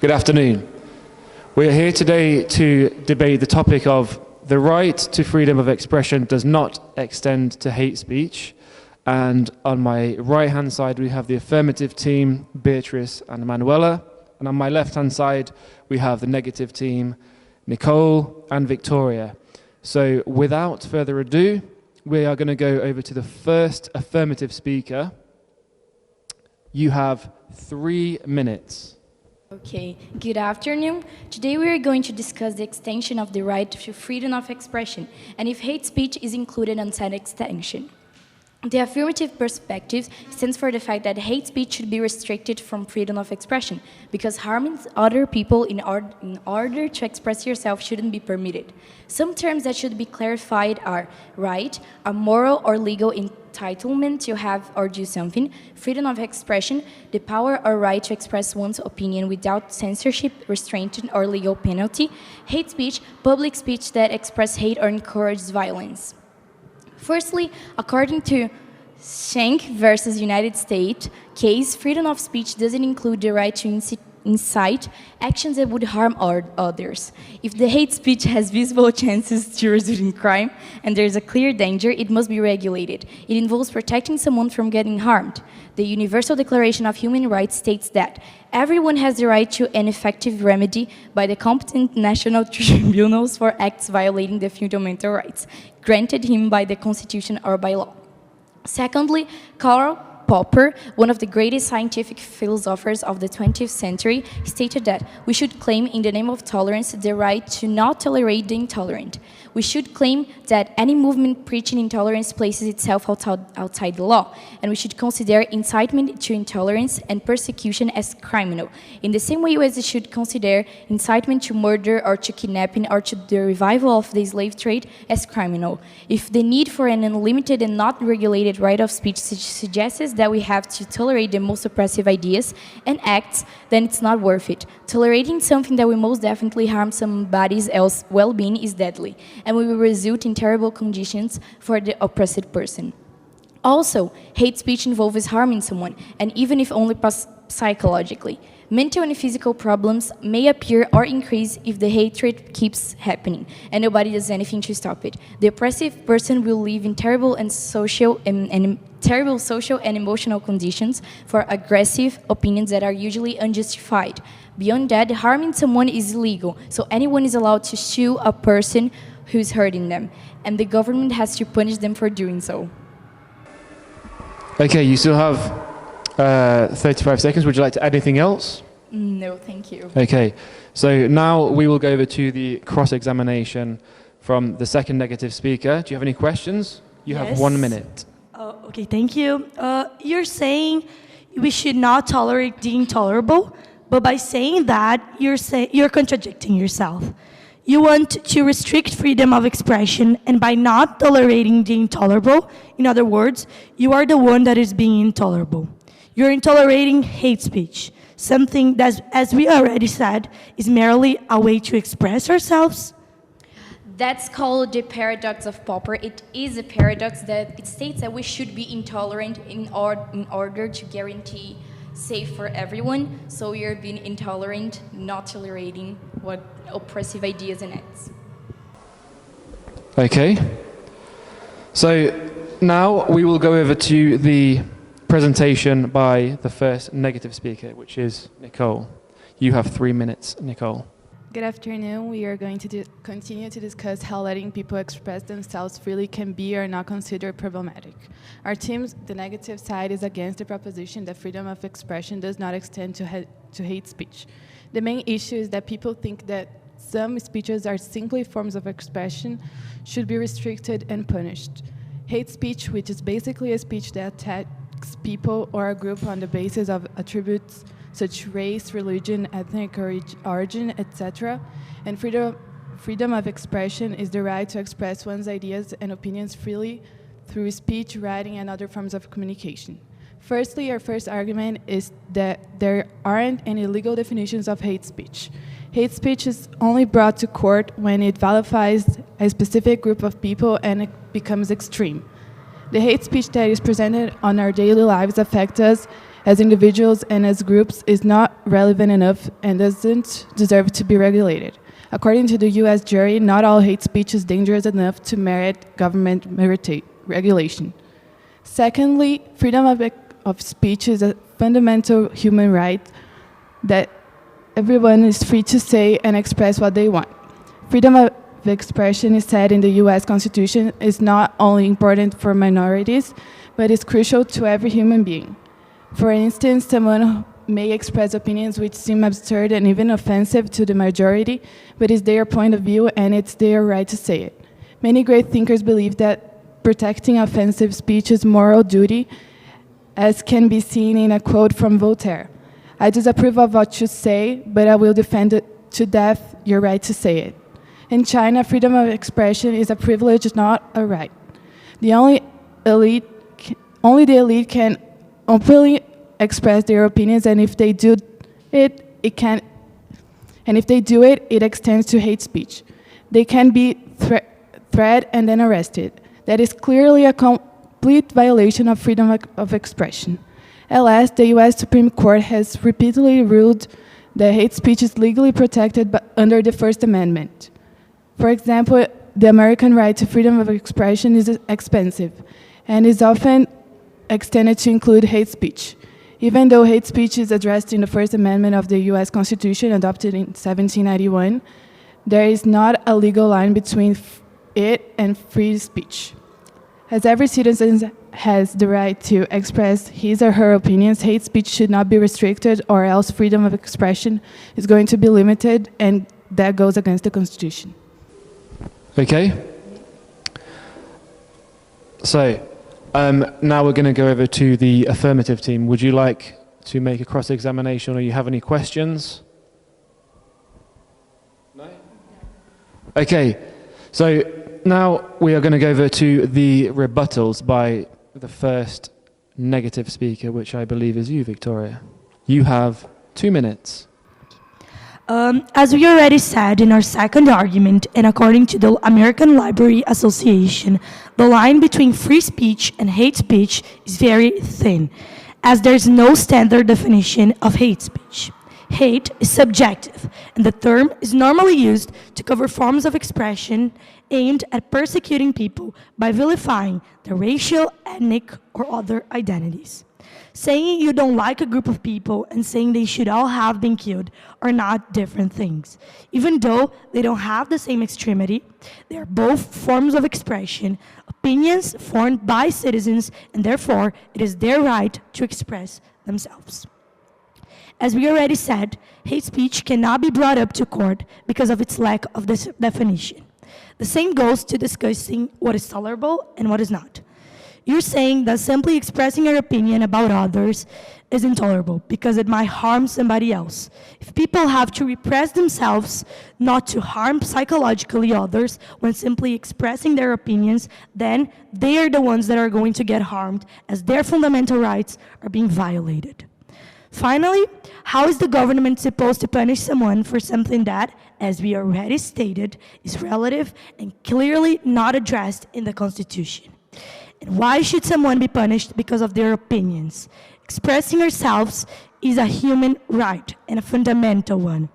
Good afternoon. We are here today to debate the topic of the right to freedom of expression does not extend to hate speech. And on my right-hand side, we have the affirmative team, Beatrice and Manuela. And on my left-hand side, we have the negative team, Nicole and Victoria. So without further ado, we are going to go over to the first affirmative speaker. You have 3 minutes. Okay, good afternoon. Today we are going to discuss the extension of the right to freedom of expression and if hate speech is included on said extension. The affirmative perspective stands for the fact that hate speech should be restricted from freedom of expression because harming other people in order to express yourself shouldn't be permitted. Some terms that should be clarified are right, a moral or legal entitlement to have or do something, freedom of expression, the power or right to express one's opinion without censorship, restraint, or legal penalty, hate speech, public speech that express hate or encourages violence. Firstly, according to Schenck versus United States case, freedom of speech doesn't include the right to incite actions that would harm others. If the hate speech has visible chances to result in crime and there is a clear danger, it must be regulated. It involves protecting someone from getting harmed. The Universal Declaration of Human Rights states that everyone has the right to an effective remedy by the competent national tribunals for acts violating the fundamental rights granted him by the Constitution or by law. Secondly, Karl Popper, one of the greatest scientific philosophers of the 20th century, stated that we should claim in the name of tolerance the right to not tolerate the intolerant. We should claim that any movement preaching intolerance places itself outside the law, and we should consider incitement to intolerance and persecution as criminal, in the same way as we should consider incitement to murder or to kidnapping or to the revival of the slave trade as criminal. If the need for an unlimited and not regulated right of speech suggests that we have to tolerate the most oppressive ideas and acts, then it's not worth it. Tolerating something that will most definitely harm somebody's else well-being is deadly, and will result in terrible conditions for the oppressed person. Also, hate speech involves harming someone, and even if only psychologically. Mental and physical problems may appear or increase if the hatred keeps happening, and nobody does anything to stop it. The oppressive person will live in terrible social and emotional conditions for aggressive opinions that are usually unjustified. Beyond that, harming someone is illegal, so anyone is allowed to sue a person who's hurting them, and the government has to punish them for doing so. Okay, you still have 35 seconds. Would you like to add anything else? No, thank you. Okay, so now we will go over to the cross-examination from the second negative speaker. Do you have any questions? You have 1 minute. Okay, thank you. You're saying we should not tolerate the intolerable, but by saying that, you're contradicting yourself. You want to restrict freedom of expression, and by not tolerating the intolerable, in other words, you are the one that is being intolerable. You're intolerating hate speech, something that, as we already said, is merely a way to express ourselves. That's called the paradox of Popper. It is a paradox that it states that we should be intolerant in order to guarantee safe for everyone. So you're being intolerant, not tolerating what oppressive ideas and acts. Okay. So now we will go over to the presentation by the first negative speaker, which is Nicole. You have 3 minutes, Nicole. Good afternoon. We are going to continue to discuss how letting people express themselves freely can be or not considered problematic. Our team, the negative side, is against the proposition that freedom of expression does not extend to hate speech. The main issue is that people think that some speeches are simply forms of expression, should be restricted and punished. Hate speech, which is basically a speech that attacks people or a group on the basis of attributes such race, religion, ethnic origin, etc. And freedom of expression is the right to express one's ideas and opinions freely through speech, writing, and other forms of communication. Firstly, our first argument is that there aren't any legal definitions of hate speech. Hate speech is only brought to court when it vilifies a specific group of people and it becomes extreme. The hate speech that is presented on our daily lives affects us as individuals and as groups is not relevant enough and doesn't deserve to be regulated. According to the US jury, not all hate speech is dangerous enough to merit government regulation. Secondly, freedom of speech is a fundamental human right that everyone is free to say and express what they want. Freedom of expression is said in the US Constitution is not only important for minorities, but is crucial to every human being. For instance, someone may express opinions which seem absurd and even offensive to the majority, but it's their point of view and it's their right to say it. Many great thinkers believe that protecting offensive speech is moral duty, as can be seen in a quote from Voltaire. I disapprove of what you say, but I will defend it to death your right to say it. In China, freedom of expression is a privilege, not a right. Only the elite can openly express their opinions, and if they do it, it extends to hate speech. They can be threatened and then arrested. That is clearly a complete violation of freedom of expression. At last, the US Supreme Court has repeatedly ruled that hate speech is legally protected under the First Amendment. For example, the American right to freedom of expression is expansive and is often extended to include hate speech. Even though hate speech is addressed in the First Amendment of the US Constitution, adopted in 1791, there is not a legal line between it and free speech. As every citizen has the right to express his or her opinions, hate speech should not be restricted, or else freedom of expression is going to be limited, and that goes against the Constitution. Okay. So, now we're going to go over to the affirmative team. Would you like to make a cross-examination, or you have any questions? No? Okay. So now we are going to go over to the rebuttals by the first negative speaker, which I believe is you, Victoria. You have 2 minutes. As we already said in our second argument, and according to the American Library Association, the line between free speech and hate speech is very thin, as there is no standard definition of hate speech. Hate is subjective, and the term is normally used to cover forms of expression aimed at persecuting people by vilifying their racial, ethnic, or other identities. Saying you don't like a group of people and saying they should all have been killed are not different things. Even though they don't have the same extremity, they are both forms of expression, opinions formed by citizens, and therefore it is their right to express themselves. As we already said, hate speech cannot be brought up to court because of its lack of this definition. The same goes to discussing what is tolerable and what is not. You're saying that simply expressing your opinion about others is intolerable because it might harm somebody else. If people have to repress themselves not to harm psychologically others when simply expressing their opinions, then they are the ones that are going to get harmed as their fundamental rights are being violated. Finally, how is the government supposed to punish someone for something that, as we already stated, is relative and clearly not addressed in the Constitution? And why should someone be punished because of their opinions? Expressing ourselves is a human right and a fundamental one.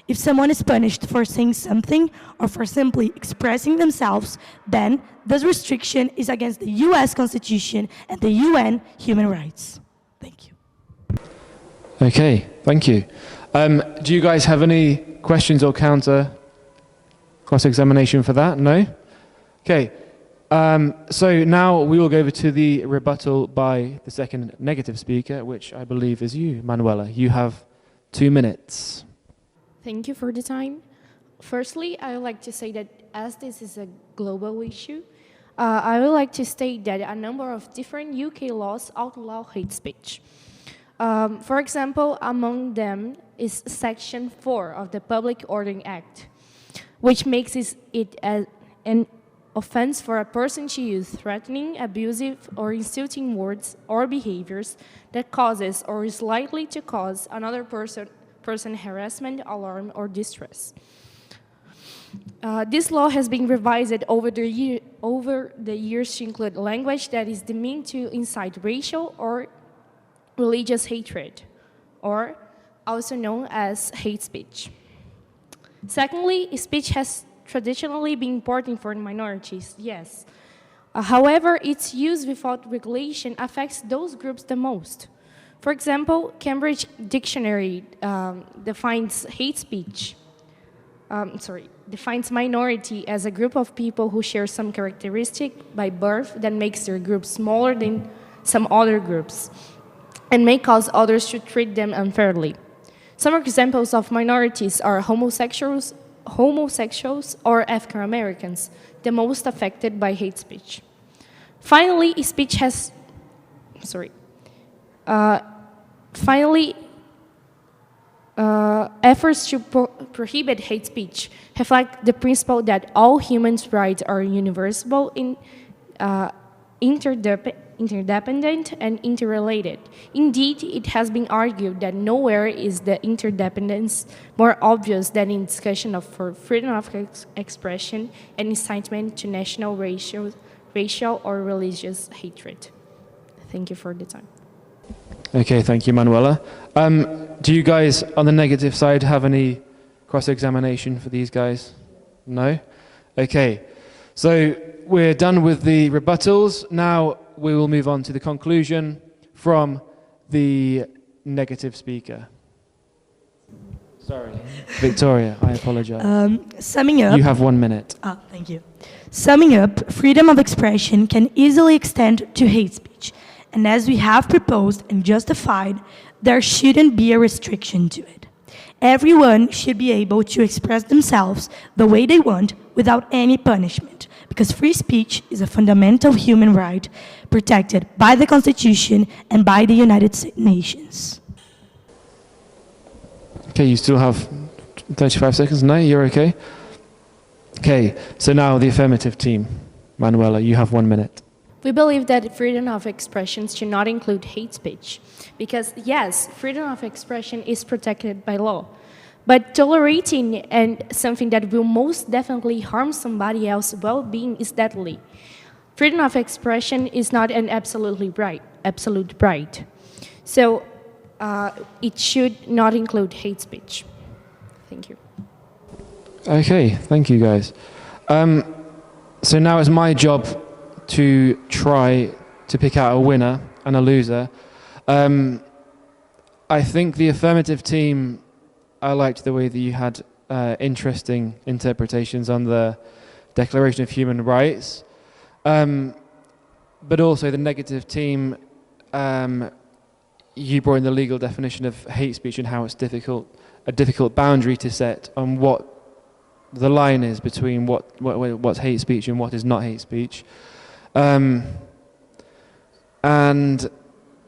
If someone is punished for saying something or for simply expressing themselves, then this restriction is against the US Constitution and the UN human rights. Thank you. Okay, thank you. Do you guys have any questions or counter cross-examination for that? No? Okay. So now we will go over to the rebuttal by the second negative speaker, which I believe is you, Manuela. You have 2 minutes. Thank you for the time. Firstly, I would like to say that as this is a global issue, I would like to state that a number of different UK laws outlaw hate speech. For example, among them is Section 4 of the Public Order Act, which makes it an offense for a person to use threatening, abusive, or insulting words or behaviors that causes or is likely to cause another person harassment, alarm, or distress. This law has been revised over the years to include language that is deemed to incite racial or religious hatred, or also known as hate speech. Secondly, speech has traditionally been important for minorities, yes. However, its use without regulation affects those groups the most. For example, Cambridge Dictionary defines defines minority as a group of people who share some characteristic by birth that makes their group smaller than some other groups and may cause others to treat them unfairly. Some examples of minorities are homosexuals or African Americans, the most affected by hate speech. Finally, efforts to prohibit hate speech reflect the principle that all human rights are universal, interdependent, and interrelated. Indeed, it has been argued that nowhere is the interdependence more obvious than in discussion of freedom of expression and incitement to national, racial, or religious hatred. Thank you for the time. Okay, thank you, Manuela. Do you guys, on the negative side, have any cross-examination for these guys? No? Okay, so we're done with the rebuttals. Now we will move on to the conclusion from the negative speaker. Sorry, Victoria, I apologize. Summing up. You have 1 minute. Thank you. Summing up, freedom of expression can easily extend to hate speech. And as we have proposed and justified, there shouldn't be a restriction to it. Everyone should be able to express themselves the way they want without any punishment, because free speech is a fundamental human right protected by the Constitution and by the United Nations. Okay, you still have 35 seconds. No, you're okay? Okay, so now the affirmative team. Manuela, you have 1 minute. We believe that freedom of expression should not include hate speech, because yes, freedom of expression is protected by law, but tolerating and something that will most definitely harm somebody else's well-being is deadly. Freedom of expression is not an absolute right. So it should not include hate speech. Thank you. Okay, thank you guys. So now it's my job to try to pick out a winner and a loser. I think the affirmative team, I liked the way that you had interesting interpretations on the Declaration of Human Rights. But also the negative team, you brought in the legal definition of hate speech and how it's a difficult boundary to set on what the line is between what's hate speech and what is not hate speech. And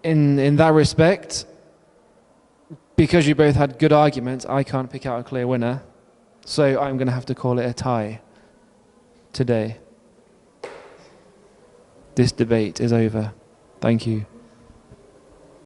in that respect, because you both had good arguments, I can't pick out a clear winner. So I'm going to have to call it a tie today. This debate is over. Thank you.